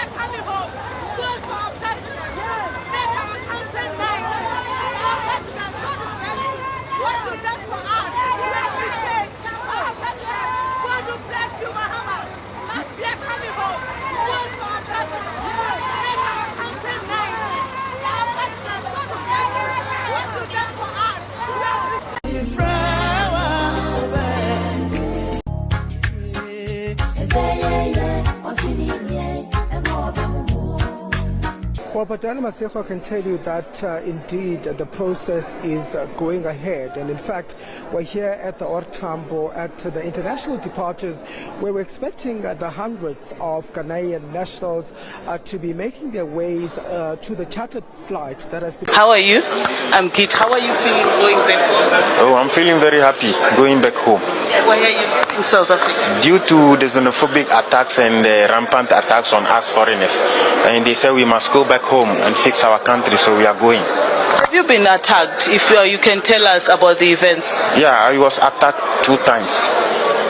are coming home. Good for our president. Make our country nice. Our president, God will bless you. What you done for us, we appreciate. Our president, God will bless you, Mahama. We are coming home. Good for our president. Make our country nice. Our president, God will bless you. What you done for us, we appreciate. Well, but Dana Maseko can tell you that indeed the process is going ahead. And in fact, we're here at the Ortambo at the international departures where we're expecting the hundreds of Ghanaian nationals to be making their ways to the chartered flight that has been... How are you? I'm good. How are you feeling going back home? Oh, I'm feeling very happy going back home. Why are you in South Africa? Due to the xenophobic attacks and the rampant attacks on us foreigners. And they said we must go back home and fix our country, so we are going. Have you been attacked? If you can tell us about the event. Yeah, I was attacked 2 times.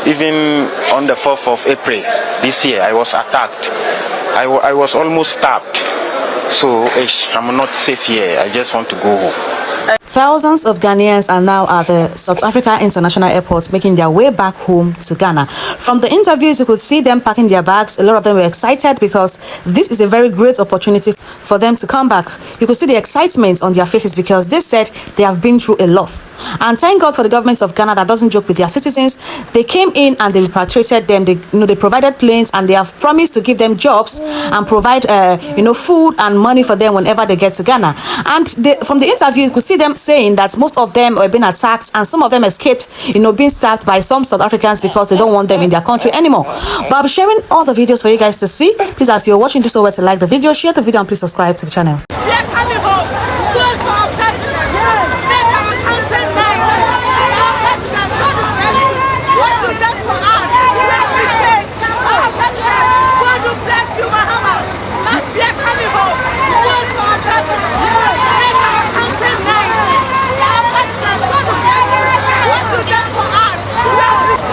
Even on the 4th of April this year, I was attacked. I was almost stabbed. So I'm not safe here. I just want to go home. Thousands of Ghanaians are now at the South Africa International Airport making their way back home to Ghana. From the interviews, you could see them packing their bags. A lot of them were excited because this is a very great opportunity for them to come back. You could see the excitement on their faces because they said they have been through a lot. And thank God for the government of Ghana that doesn't joke with their citizens. They came in and they repatriated them. They provided planes and they have promised to give them jobs and provide food and money for them whenever they get to Ghana. And from the interview, you could see them saying that most of them have been attacked and some of them escaped, being stabbed by some South Africans because they don't want them in their country anymore. But I'll be sharing all the videos for you guys to see. Please, as you're watching this over, to like the video, share the video, and please subscribe to the channel. We are coming home. Good for our president. Make our country nice. Our president, God will bless you. What you done for us, we appreciate. Our president, God will bless you, Mahama. We are coming home. Good for our president. Make our country nice. Our president, God will bless you. What you done for us, we appreciate.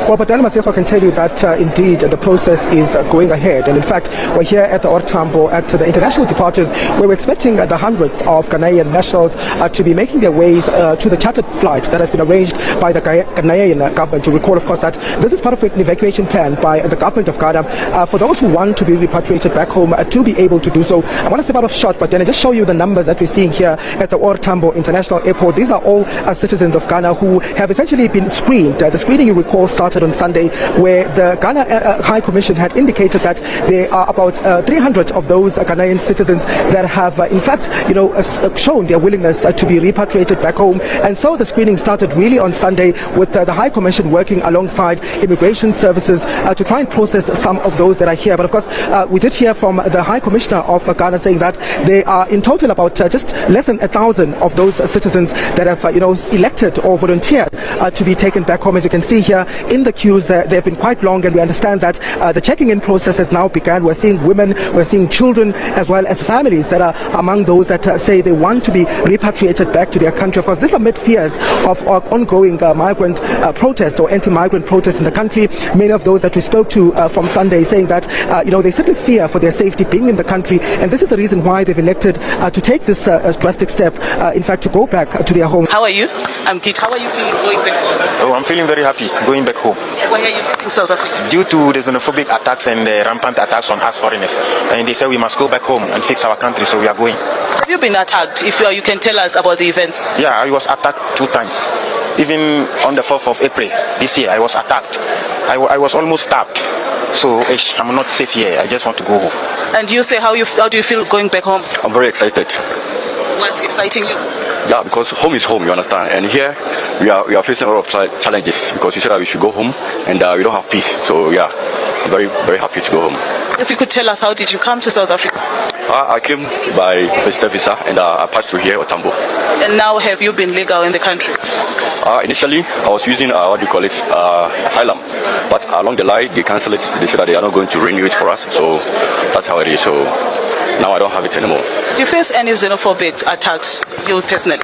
Well, but Dana Maseko can tell you that indeed the process is going ahead. And in fact, we're here at the Ortambo at the international departures where we're expecting the hundreds of Ghanaian nationals to be making their ways to the chartered flight that has been arranged by the Ghanaian government. You recall, of course, that this is part of an evacuation plan by the government of Ghana for those who want to be repatriated back home to be able to do so. I want to step out of shot, but then I just show you the numbers that we're seeing here at the Ortambo International Airport. These are all citizens of Ghana who have essentially been screened. The screening, you recall, started on Sunday, where the Ghana High Commission had indicated that there are about 300 of those Ghanaian citizens that have, in fact, shown their willingness to be repatriated back home. And so the screening started really on Sunday, with the High Commission working alongside immigration services to try and process some of those that are here. But of course, we did hear from the High Commissioner of Ghana saying that there are in total about just less than 1,000 of those citizens that have, elected or volunteered to be taken back home. As you can see here in the the queues, they've been quite long, and we understand that the checking-in process has now begun. We're seeing women, we're seeing children, as well as families that are among those that say they want to be repatriated back to their country. Of course, this amid fears of ongoing migrant protest or anti-migrant protest in the country. Many of those that we spoke to from Sunday saying that they simply fear for their safety being in the country, and this is the reason why they've elected to take this drastic step, in fact, to go back to their home. How are you? I'm Kit. How are you feeling going back home? Oh, I'm feeling very happy going back home. Why are you in South Africa? Due to the xenophobic attacks and the rampant attacks on us foreigners, and they say we must go back home and fix our country, so we are going. Have you been attacked? If you can tell us about the event. Yeah, I was attacked 2 times. Even on the 4th of April this year, I was attacked. I was almost stabbed. So I'm not safe here. I just want to go home. And you say how do you feel going back home? I'm very excited. What's exciting you? Yeah, because home is home, you understand. And here we are facing a lot of challenges because you said that we should go home and we don't have peace. So yeah, I'm very, very happy to go home. If you could tell us, how did you come to South Africa? I came by visitor visa and I passed through here, Otambo. And now have you been legal in the country? Initially, I was using, asylum. But along the line, they cancelled it. They said that they are not going to renew it for us. So that's how it is. So now I don't have it anymore. Do you face any xenophobic attacks, you personally?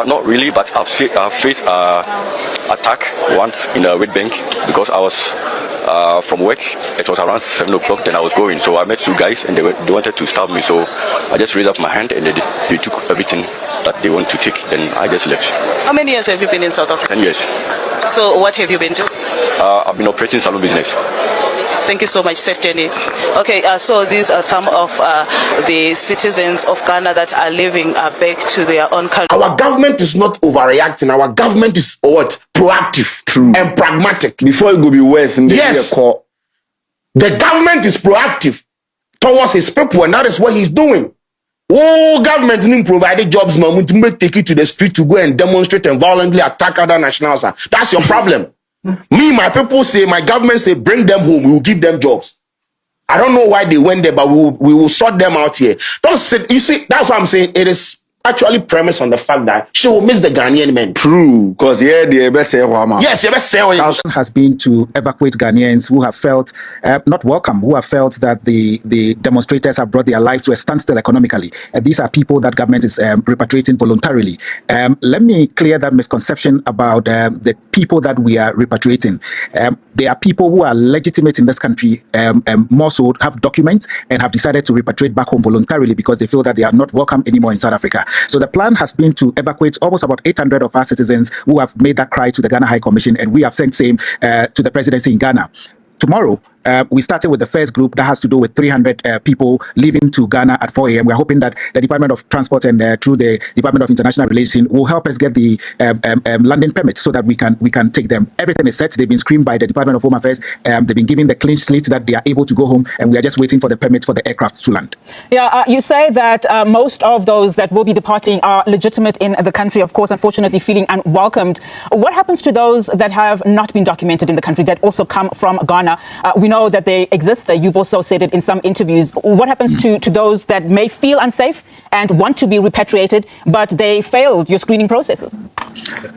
Not really, but I've faced attack once in a wheat bank because I was from work. It was around 7 o'clock, then I was going. So I met 2 guys and they wanted to stab me. So I just raised up my hand and they took everything that they want to take. Then I just left. How many years have you been in South Africa? 10 years. So what have you been doing? I've been operating salon business. Thank you so much, Safe Journey. Okay, so these are some of the citizens of Ghana that are living back to their own country. Our government is not overreacting. Our government is what? Proactive. True. And pragmatic. Before it will be worse. Yes. The government is proactive towards his people, and that is what he's doing. Oh, government didn't provide jobs, man. We take it to the street to go and demonstrate and violently attack other nationals. That's your problem. Me, my people say, my government say, bring them home. We will give them jobs. I don't know why they went there, but we will sort them out here. Don't sit. You see, that's what I'm saying. It is actually premised on the fact that she will miss the Ghanaian men. True, because yeah, the best yes, the best has been to evacuate Ghanaians who have felt not welcome, who have felt that the demonstrators have brought their lives to a standstill economically. These are people that government is repatriating voluntarily. Let me clear that misconception about the people that we are repatriating. There are people who are legitimate in this country, more so have documents and have decided to repatriate back home voluntarily because they feel that they are not welcome anymore in South Africa. So the plan has been to evacuate almost about 800 of our citizens who have made that cry to the Ghana High Commission, and we have sent same to the presidency in Ghana. Tomorrow, we started with the first group that has to do with 300 people leaving to Ghana at 4 a.m. We're hoping that the Department of Transport and through the Department of International Relations will help us get the landing permit so that we can take them. Everything is set. They've been screened by the Department of Home Affairs. They've been given the clean slate that they are able to go home, and we are just waiting for the permit for the aircraft to land. Yeah, you say that most of those that will be departing are legitimate in the country, of course, unfortunately feeling unwelcomed. What happens to those that have not been documented in the country that also come from Ghana? We know that they exist. You've also said it in some interviews. What happens to those that may feel unsafe and want to be repatriated, but they failed your screening processes?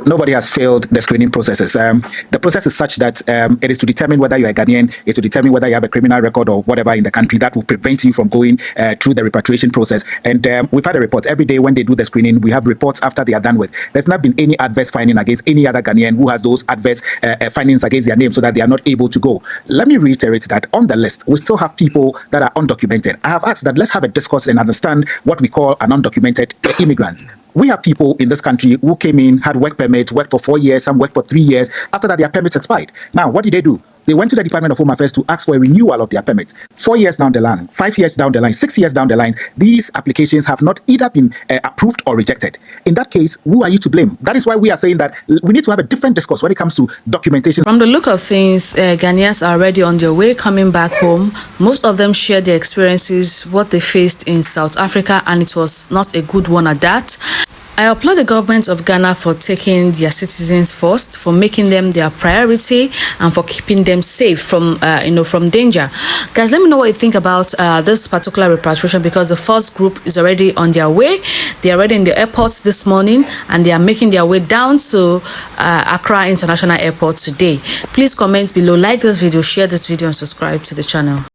Nobody has failed the screening processes. The process is such that it is to determine whether you are a Ghanaian, it's to determine whether you have a criminal record or whatever in the country that will prevent you from going through the repatriation process. And we've had a report every day when they do the screening. We have reports after they are done with. There's not been any adverse finding against any other Ghanaian who has those adverse findings against their name so that they are not able to go. Let me reiterate that on the list, we still have people that are undocumented. I have asked that let's have a discourse and understand what we call an undocumented immigrant. We have people in this country who came in, had work permits, worked for 4 years, some worked for 3 years. After that, their permits expired. Now, what did they do? They went to the Department of Home Affairs to ask for a renewal of their permits. 4 years down the line, 5 years down the line, 6 years down the line, these applications have not either been approved or rejected. In that case, who are you to blame? That is why we are saying that we need to have a different discourse when it comes to documentation. From the look of things, Ghanaians are already on their way coming back home. Most of them share their experiences, what they faced in South Africa, and it was not a good one at that. I applaud the government of Ghana for taking their citizens first, for making them their priority, and for keeping them safe from from danger. Guys, let me know what you think about this particular repatriation, because the first group is already on their way. They are already in the airport this morning, and they are making their way down to Accra International Airport today. Please comment below, like this video, share this video, and subscribe to the channel.